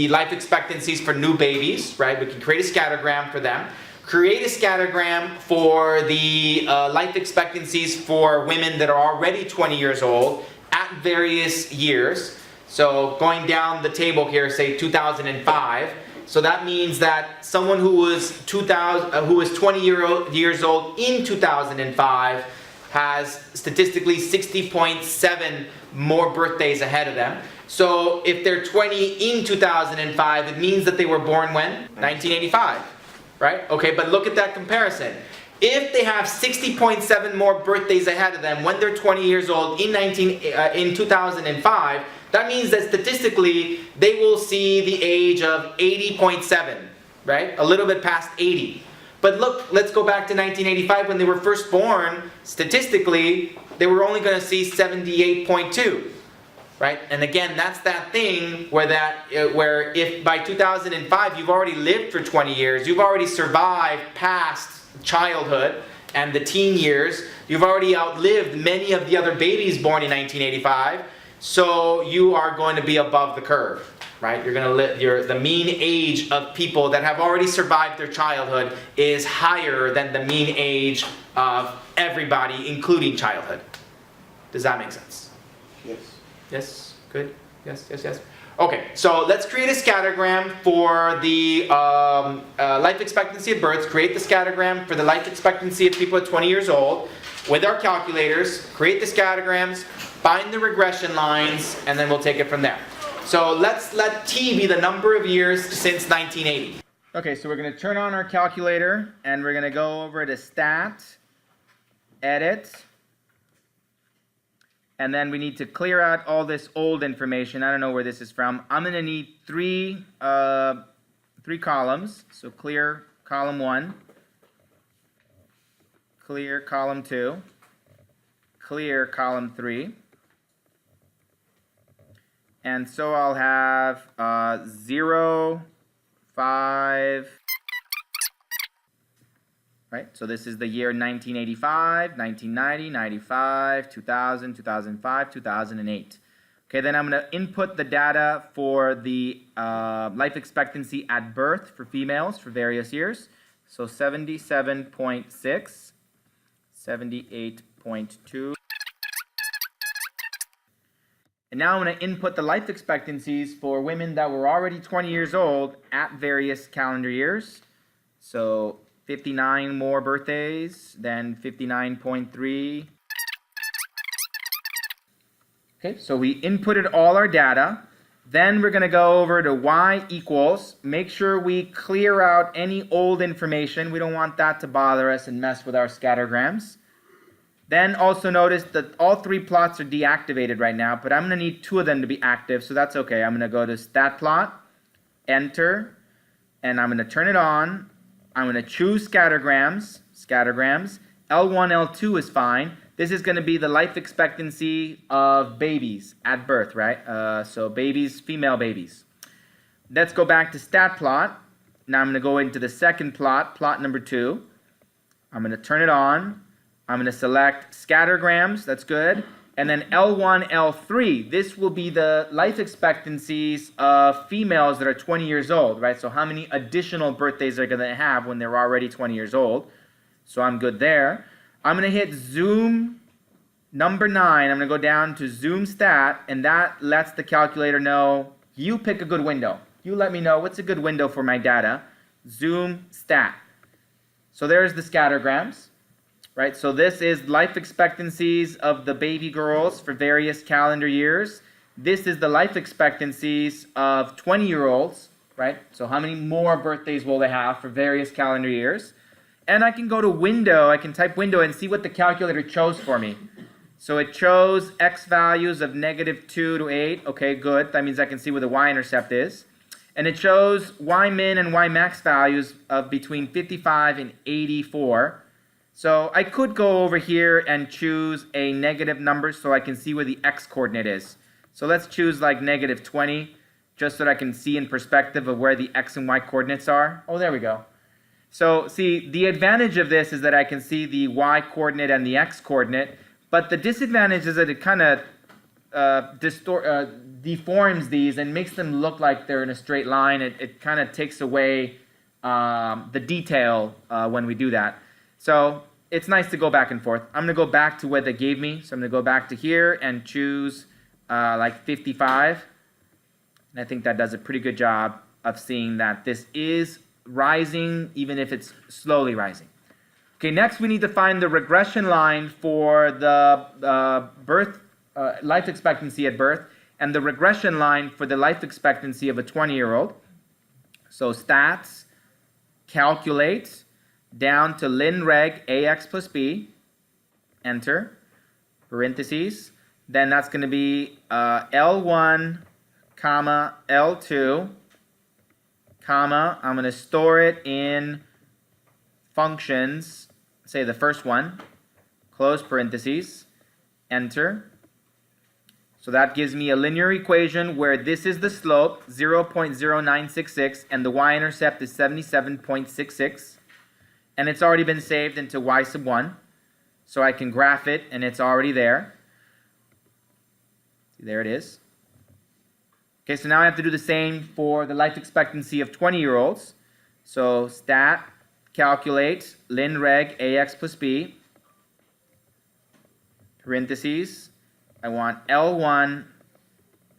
life expectancies for new babies, right? We can create a scattergram for them. Create a scattergram for the life expectancies for women that are already 20 years old at various years. So, going down the table here, say 2005. So that means that someone who was 20 years old in 2005 has statistically 60.7 more birthdays ahead of them. So if they're 20 in 2005, it means that they were born when? 1985, right? Okay, but look at that comparison. If they have 60.7 more birthdays ahead of them when they're 20 years old in 2005, that means that statistically they will see the age of 80.7, right? A little bit past 80. But look, let's go back to 1985 when they were first born. Statistically, they were only going to see 78.2. right? And again, that's that thing where if by 2005 you've already lived for 20 years, you've already survived past childhood and the teen years, you've already outlived many of the other babies born in 1985, so you are going to be above the curve, right? You're going to live, the mean age of people that have already survived their childhood is higher than the mean age of everybody, including childhood. Does that make sense? Yes. Yes? Good? Yes, yes, yes. Okay, so let's create a scattergram for the life expectancy at birth. Create the scattergram for the life expectancy of people at 20 years old with our calculators. Create the scattergrams, find the regression lines, and then we'll take it from there. So let's let T be the number of years since 1980. Okay, so we're going to turn on our calculator, and we're going to go over to Stat, Edit, and then we need to clear out all this old information. I don't know where this is from. I'm going to need three columns. So clear column 1, clear column 2, clear column 3. And so I'll have 0, 5, right? So this is the year 1985, 1990, 95, 2000, 2005, 2008. Okay, then I'm going to input the data for the life expectancy at birth for females for various years. So 77.6, 78.2. And now I'm going to input the life expectancies for women that were already 20 years old at various calendar years. So 59 more birthdays, then 59.3. Okay, so we inputted all our data. Then we're going to go over to y equals. Make sure we clear out any old information. We don't want that to bother us and mess with our scattergrams. Then also notice that all 3 plots are deactivated right now, but I'm going to need 2 of them to be active, so that's okay. I'm going to go to Stat Plot, Enter, and I'm going to turn it on. I'm going to choose scattergrams. L1, L2 is fine. This is going to be the life expectancy of babies at birth, right? So babies, female babies. Let's go back to Stat Plot. Now I'm going to go into the second plot, plot number 2. I'm going to turn it on. I'm going to select scattergrams, that's good. And then L1, L3, this will be the life expectancies of females that are 20 years old, right? So how many additional birthdays they're going to have when they're already 20 years old. So I'm good there. I'm going to hit zoom number 9. I'm going to go down to zoom stat, and that lets the calculator know, you pick a good window. You let me know what's a good window for my data. Zoom stat. So there's the scattergrams. Right, so this is life expectancies of the baby girls for various calendar years. This is the life expectancies of 20-year-olds, right? So how many more birthdays will they have for various calendar years? And I can go to window, I can type window and see what the calculator chose for me. So it chose X values of -2 to 8. Okay, good. That means I can see where the Y-intercept is. And it shows Y min and Y max values of between 55 and 84. So I could go over here and choose a negative number so I can see where the x coordinate is. So let's choose like -20, just so that I can see in perspective of where the x and y coordinates are. Oh, there we go. So see, the advantage of this is that I can see the y coordinate and the x coordinate, but the disadvantage is that it kind of deforms these and makes them look like they're in a straight line. It kind of takes away the detail when we do that. So it's nice to go back and forth. I'm going to go back to what they gave me. So I'm going to go back to here and choose like 55. And I think that does a pretty good job of seeing that this is rising, even if it's slowly rising. Okay, next we need to find the regression line for the life expectancy at birth and the regression line for the life expectancy of a 20-year-old. So stats, calculate, down to ln reg ax plus b, enter, parentheses. Then that's going to be L1, comma, L2, comma, I'm going to store it in functions, say the first one, close parentheses, enter. So that gives me a linear equation where this is the slope, 0.0966, and the y-intercept is 77.66. And it's already been saved into y sub 1. So I can graph it, and it's already there. There it is. Okay, so now I have to do the same for the life expectancy of 20-year-olds. So stat, calculate, ln reg ax plus b, parentheses, I want L1,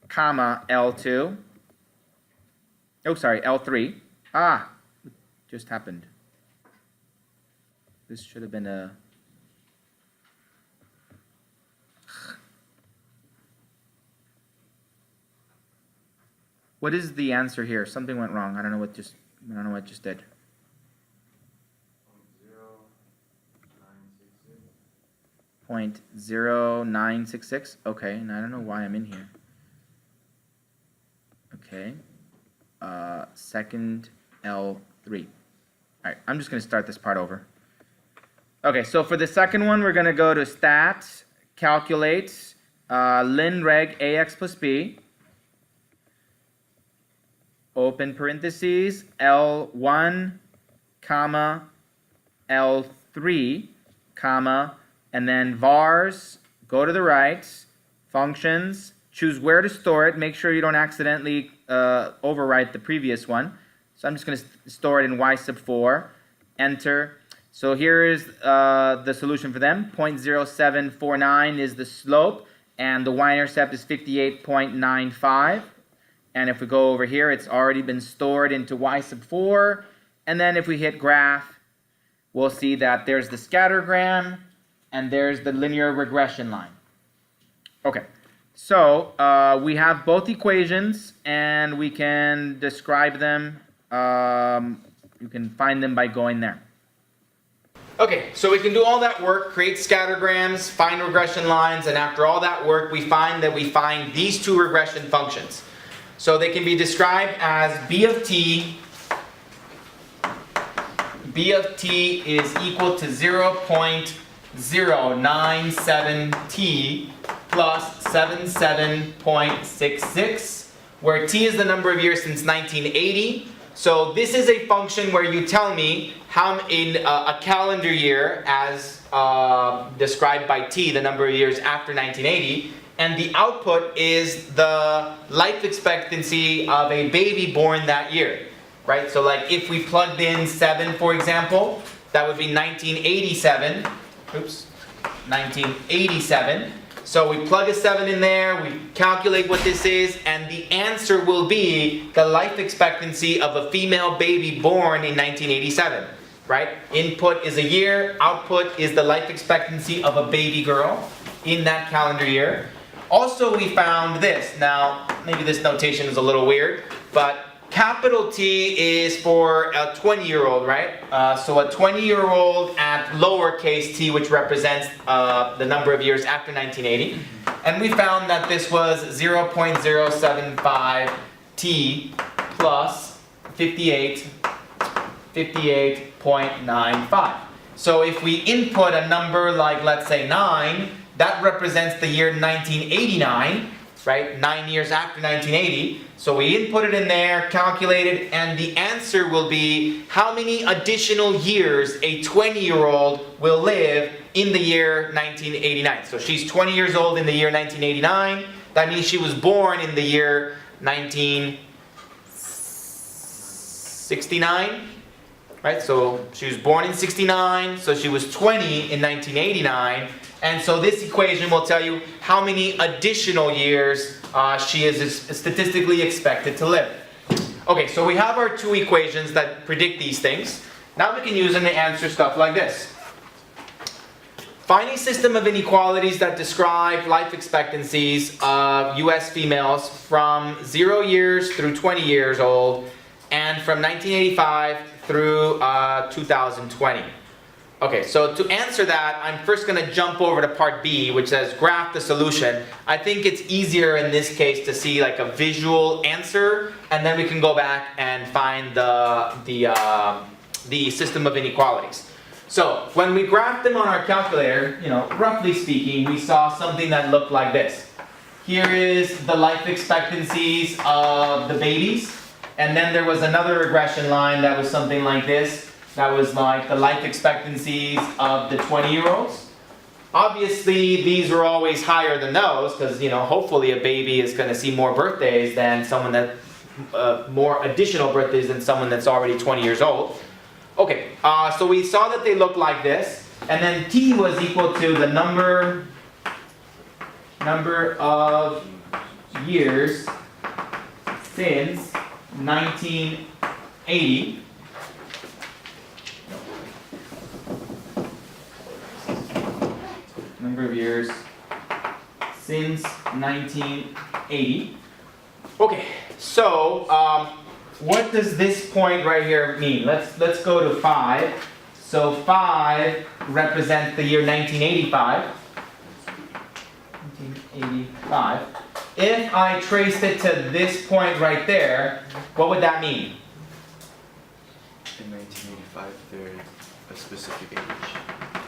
comma, L2. Oh, sorry, L3. Ah, what just happened? This should have been a... What is the answer here? Something went wrong. I don't know what just did. 0.0966. Okay, and I don't know why I'm in here. Okay. Second L3. Alright, I'm just going to start this part over. Okay, so for the second one, we're going to go to stat, calculate, ln reg ax plus b, open parentheses, L1, comma, L3, comma, and then vars, go to the right, functions, choose where to store it, make sure you don't accidentally overwrite the previous one. So I'm just going to store it in y sub 4, enter. So here is the solution for them. 0.0749 is the slope, and the y-intercept is 58.95. And if we go over here, it's already been stored into y sub 4. And then if we hit graph, we'll see that there's the scattergram, and there's the linear regression line. Okay, so we have both equations, and we can describe them. You can find them by going there. Okay, so we can do all that work, create scattergrams, find regression lines, and after all that work, we find these two regression functions. So they can be described as b of t is equal to 0.097t plus 77.66, where t is the number of years since 1980. So this is a function where you tell me how in a calendar year, as described by t, the number of years after 1980, and the output is the life expectancy of a baby born that year, right? So like if we plugged in 7, for example, that would be 1987. Oops, 1987. So we plug a 7 in there, we calculate what this is, and the answer will be the life expectancy of a female baby born in 1987, right? Input is a year, output is the life expectancy of a baby girl in that calendar year. Also, we found this. Now, maybe this notation is a little weird, but capital T is for a 20-year-old, right? So a 20-year-old at lowercase t, which represents the number of years after 1980. And we found that this was 0.075 t plus 58.95. So if we input a number like, let's say, 9, that represents the year 1989, right? 9 years after 1980. So we input it in there, calculate it, and the answer will be how many additional years a 20-year-old will live in the year 1989. So she's 20 years old in the year 1989. That means she was born in the year 1969, right? So she was born in 69, so she was 20 in 1989. And so this equation will tell you how many additional years she is statistically expected to live. Okay, so we have our two equations that predict these things. Now we can use them to answer stuff like this. Find a system of inequalities that describe life expectancies of US females from 0 years through 20 years old and from 1985 through 2020. Okay, so to answer that, I'm first going to jump over to part B, which says graph the solution. I think it's easier in this case to see like a visual answer, and then we can go back and find the system of inequalities. So when we graphed them on our calculator, roughly speaking, we saw something that looked like this. here is the life expectancies of the babies. And then there was another regression line that was something like this. That was like the life expectancies of the 20-year-olds. Obviously, these are always higher than those because, you know, hopefully a baby is going to see more birthdays than someone that, more additional birthdays than someone that's already 20 years old. Okay, so we saw that they look like this. And then T was equal to the number of years since 1980. Number of years since 1980. Okay, so what does this point right here mean? Let's go to 5. So 5 represents the year 1985. 1985. If I traced it to this point right there, what would that mean? In 1985, they're a specific age.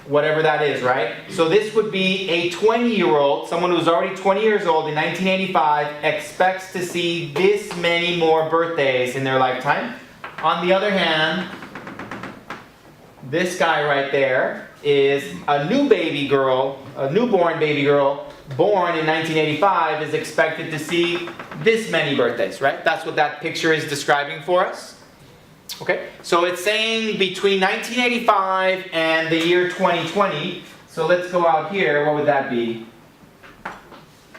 Whatever that is, right? So this would be a 20-year-old, someone who's already 20 years old in 1985, expects to see this many more birthdays in their lifetime. On the other hand, this guy right there is a new baby girl, a newborn baby girl, born in 1985, is expected to see this many birthdays, right? That's what that picture is describing for us. Okay, so it's saying between 1985 and the year 2020. So let's go out here. What would that be?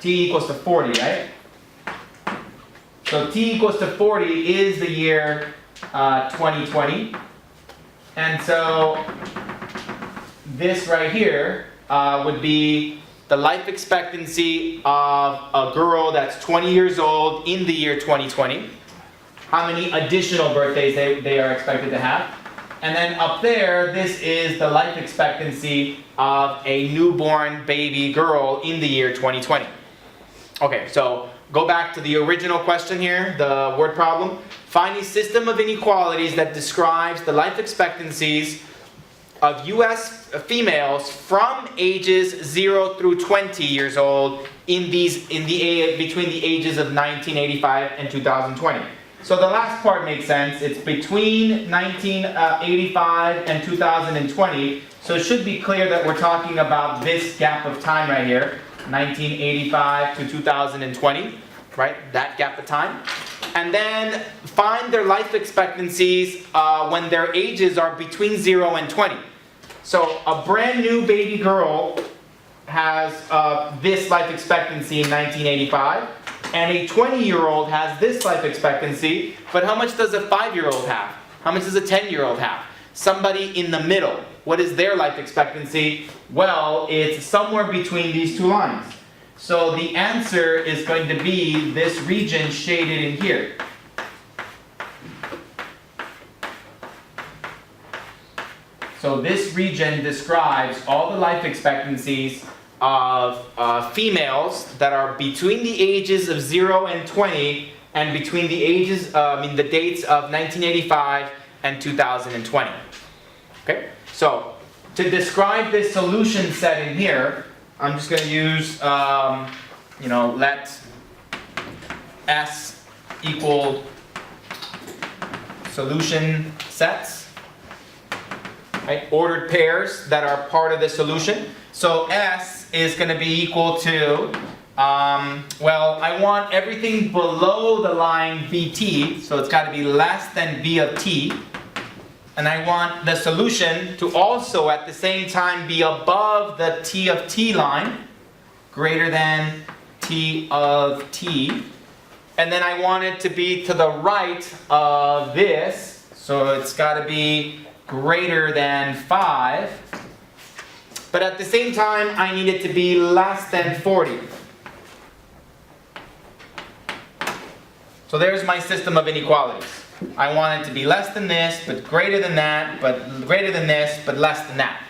T equals to 40, right? So T equals to 40 is the year 2020. And so this right here would be the life expectancy of a girl that's 20 years old in the year 2020. How many additional birthdays they are expected to have. And then up there, this is the life expectancy of a newborn baby girl in the year 2020. Okay, so go back to the original question here, the word problem. Find a system of inequalities that describes the life expectancies of US females from ages 0 through 20 years old between the ages of 1985 and 2020. So the last part makes sense. It's between 1985 and 2020. So it should be clear that we're talking about this gap of time right here, 1985 to 2020, right? That gap of time. And then find their life expectancies when their ages are between 0 and 20. So a brand new baby girl has this life expectancy in 1985. And a 20-year-old has this life expectancy, but how much does a 5-year-old have? How much does a 10-year-old have? Somebody in the middle. What is their life expectancy? Well, it's somewhere between these two lines. So the answer is going to be this region shaded in here. So this region describes all the life expectancies of females that are between the ages of 0 and 20 and between the ages, the dates of 1985 and 2020. Okay, so to describe this solution set in here, I'm just going to use, let S equal solution sets, right? Ordered pairs that are part of the solution. So S is going to be equal to, I want everything below the line VT, so it's got to be less than V of T. And I want the solution to also at the same time be above the T of T line, greater than T of T. And then I want it to be to the right of this, so it's got to be greater than 5. But at the same time, I need it to be less than 40. So there's my system of inequalities. I want it to be less than this, but greater than that, but greater than this, but less than that.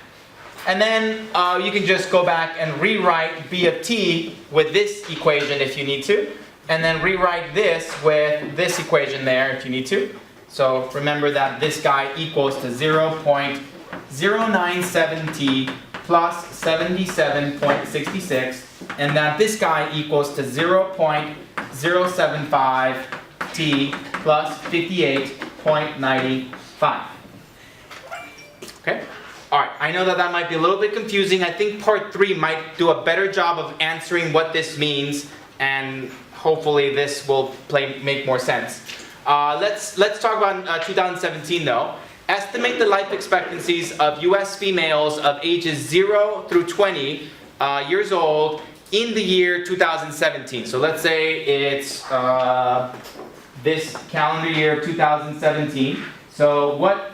And then you can just go back and rewrite B of T with this equation if you need to. And then rewrite this with this equation there if you need to. So remember that this guy equals to 0.097T plus 77.66, and that this guy equals to 0.075 t plus 58.95. Okay? Alright, I know that that might be a little bit confusing. I think part 3 might do a better job of answering what this means, and hopefully this will make more sense. Let's talk about 2017 though. Estimate the life expectancies of US females of ages 0 through 20 years old in the year 2017. So let's say it's this calendar year of 2017. So what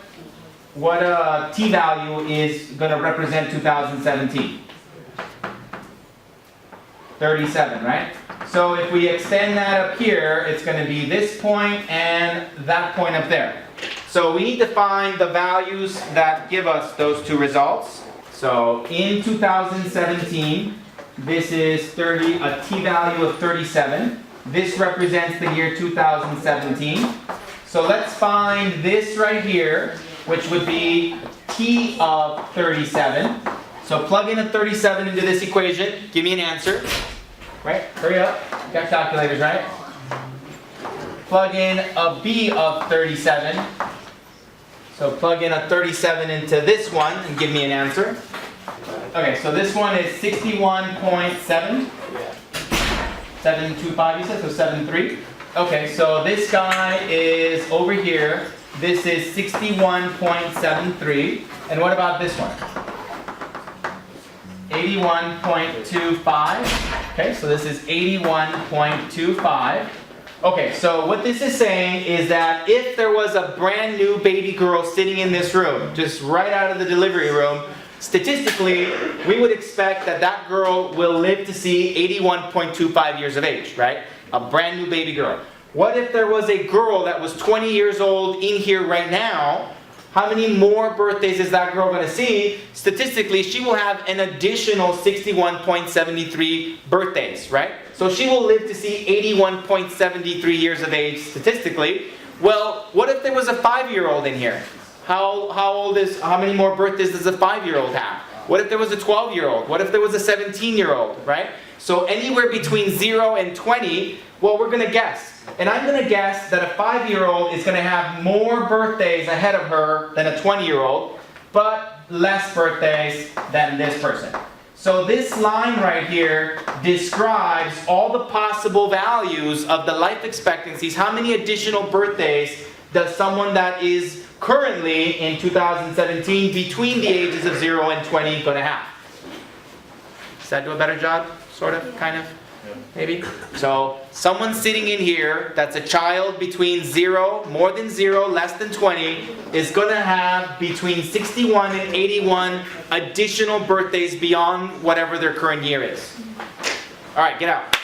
t-value is going to represent 2017? 37, right? So if we extend that up here, it's going to be this point and that point up there. So we need to find the values that give us those two results. So in 2017, this is a t-value of 37. This represents the year 2017. So let's find this right here, which would be t of 37. So plug in a 37 into this equation. Give me an answer. Right? Hurry up. Got calculators, right? Plug in a b of 37. So plug in a 37 into this one and give me an answer. Okay, so this one is 61.7. 725 you said, so 73. Okay, so this guy is over here. This is 61.73. And what about this one? 81.25. Okay, so this is 81.25. Okay, so what this is saying is that if there was a brand new baby girl sitting in this room, just right out of the delivery room, statistically, we would expect that that girl will live to see 81.25 years of age, right? A brand new baby girl. What if there was a girl that was 20 years old in here right now? How many more birthdays is that girl going to see? Statistically, she will have an additional 61.73 birthdays, right? So she will live to see 81.73 years of age statistically. Well, what if there was a 5-year-old in here? How many more birthdays does a 5-year-old have? What if there was a 12-year-old? What if there was a 17-year-old, right? So anywhere between 0 and 20, well, we're going to guess. And I'm going to guess that a 5-year-old is going to have more birthdays ahead of her than a 20-year-old, but less birthdays than this person. So this line right here describes all the possible values of the life expectancies. How many additional birthdays does someone that is currently in 2017 between the ages of 0 and 20 going to have? Does that do a better job? Sort of? Kind of? Maybe? So someone sitting in here that's a child between 0, more than 0, less than 20 is going to have between 61 and 81 additional birthdays beyond whatever their current year is. Alright, get out.